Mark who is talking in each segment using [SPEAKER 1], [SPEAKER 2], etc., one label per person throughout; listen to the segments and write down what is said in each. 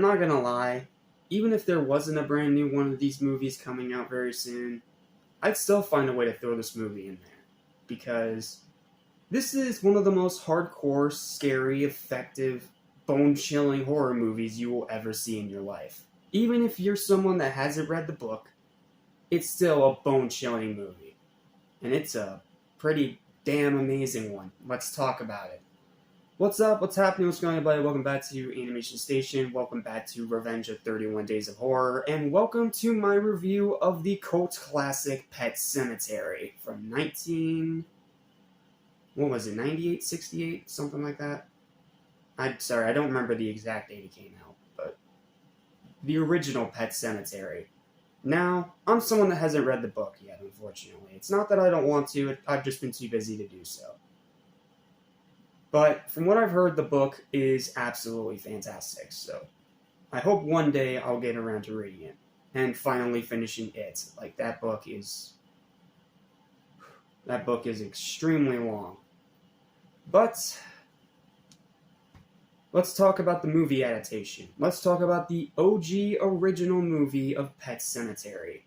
[SPEAKER 1] I'm not gonna lie, even if there wasn't a brand new one of these movies coming out very soon, I'd still find a way to throw this movie in there. Because this is one of the most hardcore, scary, effective, bone-chilling horror movies you will ever see in your life. Even if you're someone that hasn't read the book, it's still a bone-chilling movie. And it's a pretty damn amazing one. Let's talk about it. What's up? What's happening? What's going on, everybody? Welcome back to Animation Station. Welcome back to Revenge of 31 Days of Horror. And welcome to my review of the cult classic Pet Semetary from 98, 68? Something like that? I'm sorry, I don't remember the exact date it came out. But the original Pet Semetary. Now, I'm someone that hasn't read the book yet, unfortunately. It's not that I don't want to, I've just been too busy to do so. But from what I've heard, the book is absolutely fantastic, so I hope one day I'll get around to reading it and finally finishing it. Like, that book is extremely long. But let's talk about the movie adaptation. Let's talk about the OG original movie of Pet Semetary.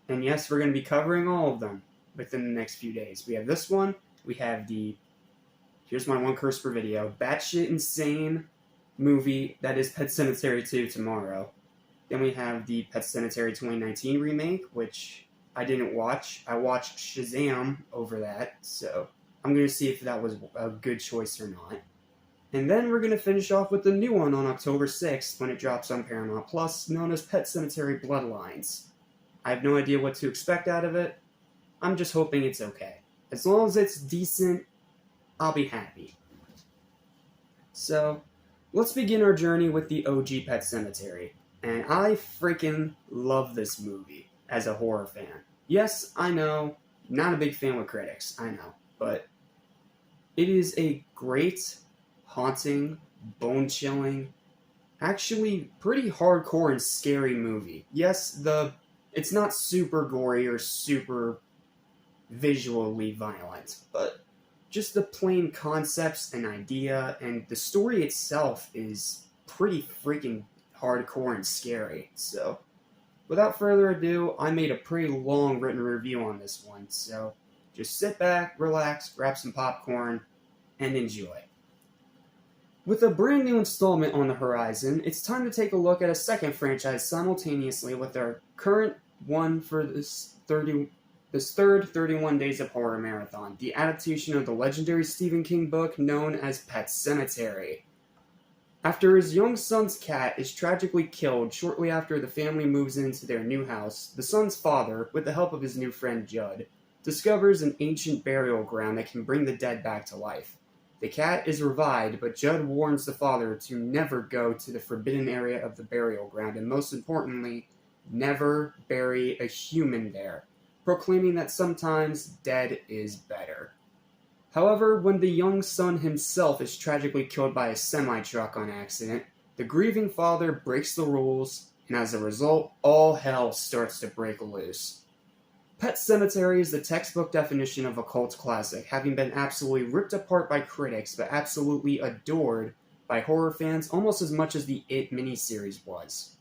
[SPEAKER 1] And yes, we're going to be covering all of them within the next few days. We have this one, we have the, here's my one curse per video, batshit insane movie that is Pet Semetary 2 tomorrow. Then we have the Pet Semetary 2019 remake, which I didn't watch. I watched Shazam over that, so I'm going to see if that was a good choice or not. And then we're going to finish off with the new one on October 6th when it drops on Paramount Plus, known as Pet Semetary Bloodlines. I have no idea what to expect out of it. I'm just hoping it's okay. As long as it's decent, I'll be happy. So, let's begin our journey with the OG Pet Semetary. And I freaking love this movie as a horror fan. Yes, I know, not a big fan with critics, I know. But it is a great, haunting, bone-chilling, actually pretty hardcore and scary movie. Yes, it's not super gory or super visually violent, but just the plain concepts and idea, and the story itself is pretty freaking hardcore and scary. So, without further ado, I made a pretty long written review on this one, so just sit back, relax, grab some popcorn, and enjoy. With a brand new installment on the horizon, it's time to take a look at a second franchise simultaneously with our current one for this third 31 Days of Horror marathon, the adaptation of the legendary Stephen King book known as Pet Semetary. After his young son's cat is tragically killed shortly after the family moves into their new house, the son's father, with the help of his new friend Judd, discovers an ancient burial ground that can bring the dead back to life. The cat is revived, but Judd warns the father to never go to the forbidden area of the burial ground, and most importantly, never bury a human there, proclaiming that sometimes dead is better. However, when the young son himself is tragically killed by a semi-truck on accident, the grieving father breaks the rules, and as a result, all hell starts to break loose. Pet Semetary is the textbook definition of a cult classic, having been absolutely ripped apart by critics, but absolutely adored by horror fans almost as much as the It miniseries was.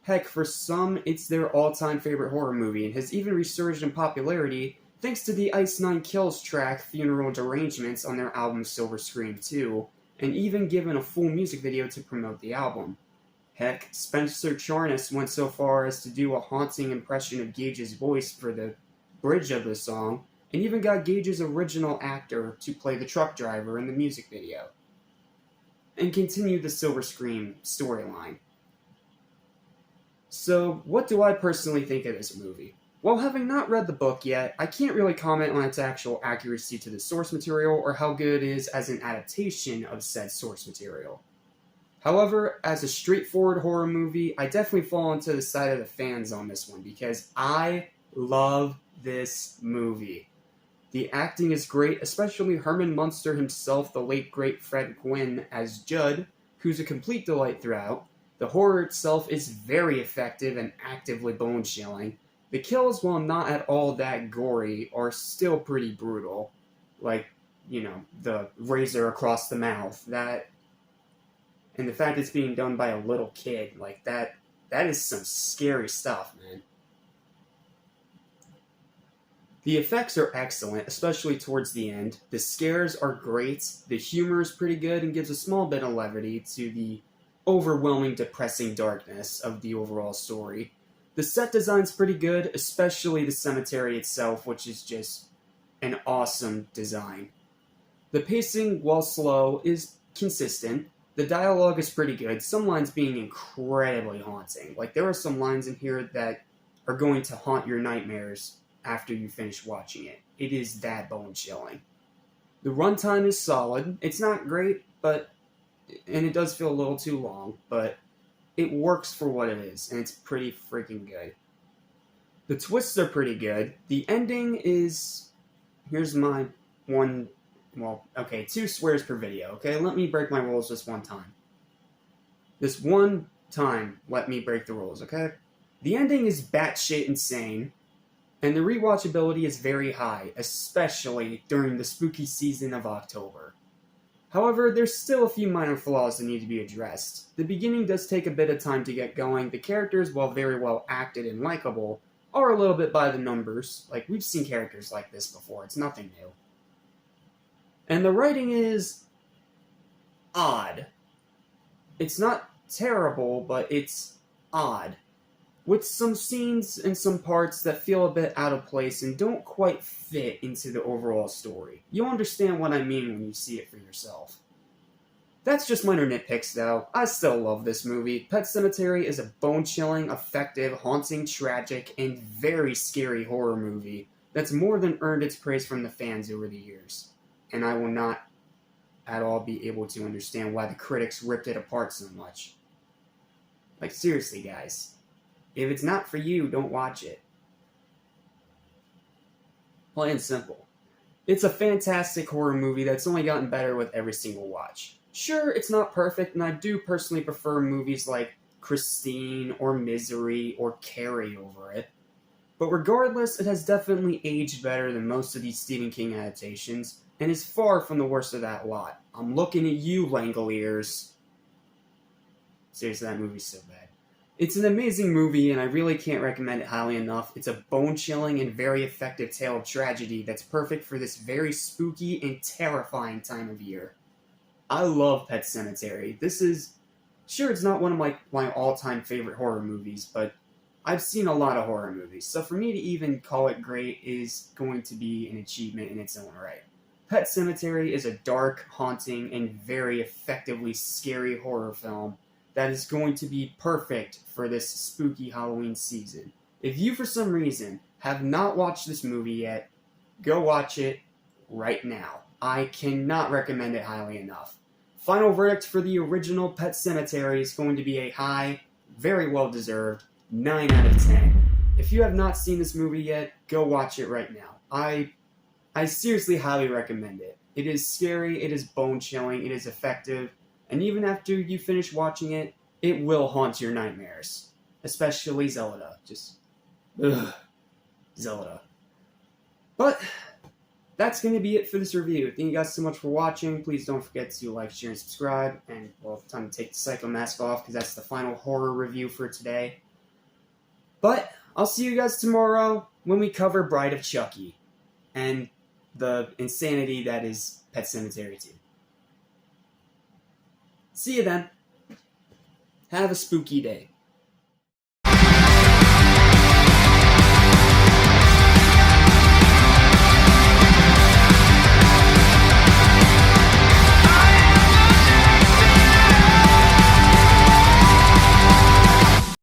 [SPEAKER 1] Heck, for some, it's their all-time favorite horror movie, and has even resurged in popularity thanks to the Ice Nine Kills track Funeral Derangements on their album Silver Scream 2, and even given a full music video to promote the album. Heck, Spencer Charnas went so far as to do a haunting impression of Gage's voice for the bridge of the song, and even got Gage's original actor to play the truck driver in the music video, and continued the Silver Scream storyline. So, what do I personally think of this movie? Well, having not read the book yet, I can't really comment on its actual accuracy to the source material or how good it is as an adaptation of said source material. However, as a straightforward horror movie, I definitely fall into the side of the fans on this one because I love this movie. The acting is great, especially Herman Munster himself, the late great Fred Gwynne as Judd, who's a complete delight throughout. The horror itself is very effective and actively bone-chilling. The kills, while not at all that gory, are still pretty brutal. Like, the razor across the mouth, that And the fact it's being done by a little kid, like that is some scary stuff, man. The effects are excellent, especially towards the end. The scares are great. The humor is pretty good and gives a small bit of levity to the overwhelming, depressing darkness of the overall story. The set design's pretty good, especially the cemetery itself, which is just an awesome design. The pacing, while slow, is consistent. The dialogue is pretty good, some lines being incredibly haunting. Like, there are some lines in here that are going to haunt your nightmares after you finish watching it. It is that bone-chilling. The runtime is solid. It's not great, and it does feel a little too long, but it works for what it is, and it's pretty freaking good. The twists are pretty good. The ending is... Here's my one... Well, okay, 2 swears per video, okay? Let me break my rules this one time. This one time, let me break the rules, okay? The ending is batshit insane, and the rewatchability is very high, especially during the spooky season of October. However, there's still a few minor flaws that need to be addressed. The beginning does take a bit of time to get going. The characters, while very well acted and likable, are a little bit by the numbers. Like, we've seen characters like this before, it's nothing new. And the writing is... odd. It's not terrible, but it's odd. With some scenes and some parts that feel a bit out of place and don't quite fit into the overall story. You'll understand what I mean when you see it for yourself. That's just minor nitpicks, though. I still love this movie. Pet Sematary is a bone-chilling, effective, haunting, tragic, and very scary horror movie that's more than earned its praise from the fans over the years. And I will not at all be able to understand why the critics ripped it apart so much. Like, seriously, guys. If it's not for you, don't watch it. Plain and simple. It's a fantastic horror movie that's only gotten better with every single watch. Sure, it's not perfect, and I do personally prefer movies like Christine or Misery or Carrie over it. But regardless, it has definitely aged better than most of these Stephen King adaptations, and is far from the worst of that lot. I'm looking at you, Langoliers. Seriously, that movie's so bad. It's an amazing movie, and I really can't recommend it highly enough. It's a bone-chilling and very effective tale of tragedy that's perfect for this very spooky and terrifying time of year. I love Pet Sematary. This is... Sure, it's not one of my all-time favorite horror movies, but I've seen a lot of horror movies, so for me to even call it great is going to be an achievement in its own right. Pet Sematary is a dark, haunting, and very effectively scary horror film that is going to be perfect for this spooky Halloween season. If you, for some reason, have not watched this movie yet, go watch it right now. I cannot recommend it highly enough. Final verdict for the original Pet Sematary is going to be a high, very well-deserved 9 out of 10. If you have not seen this movie yet, go watch it right now. I seriously highly recommend it. It is scary, it is bone-chilling, it is effective, and even after you finish watching it, it will haunt your nightmares. Especially Zelda. Just... ugh. Zelda. But that's going to be it for this review. Thank you guys so much for watching. Please don't forget to like, share, and subscribe. And, well, time to take the Psycho Mask off, because that's the final horror review for today. But I'll see you guys tomorrow when we cover Bride of Chucky and the insanity that is Pet Sematary 2. See you then. Have a spooky day.